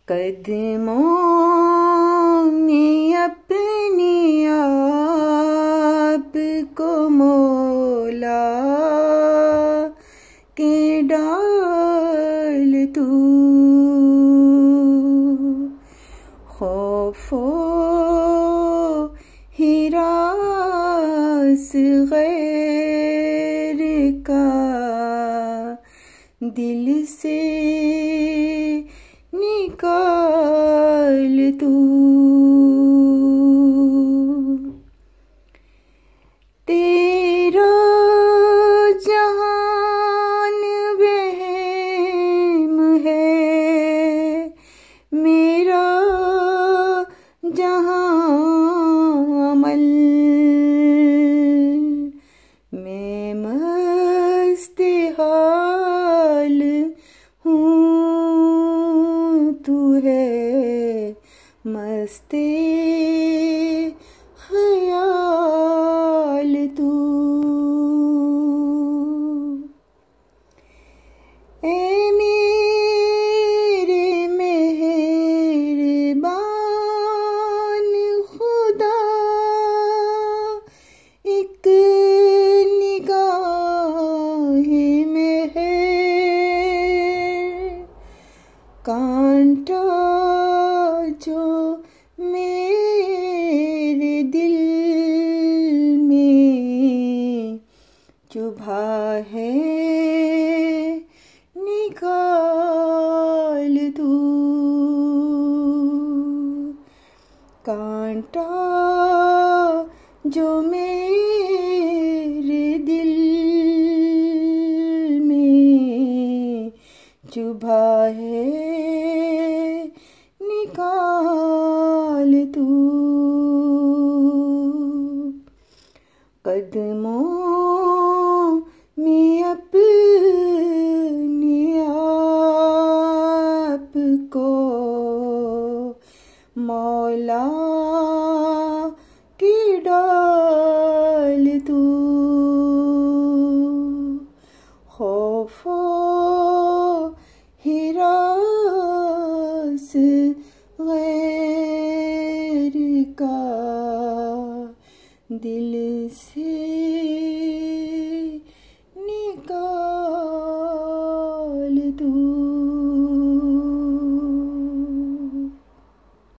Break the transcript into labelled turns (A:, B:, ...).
A: कदमों में अपने आप को मौला के डाल तू, खौफो हिरास गैर का दिल से निकाल तू। तेरा जहान वहम है, मेरा जहां अमल। मैं मस्त हाल हूँ, तू है मस्ते ख्याल तू। ए मेरे मेहरबान खुदा, एक निगाह में है कांटा जो मेरे दिल में चुभा है, निकाल तू। कांटा जो मेरे दिल में चुभा है, निकाल तू। कदमों में अपने आप को मौला की डाल तू, खौफो हिरास गैर का दिल से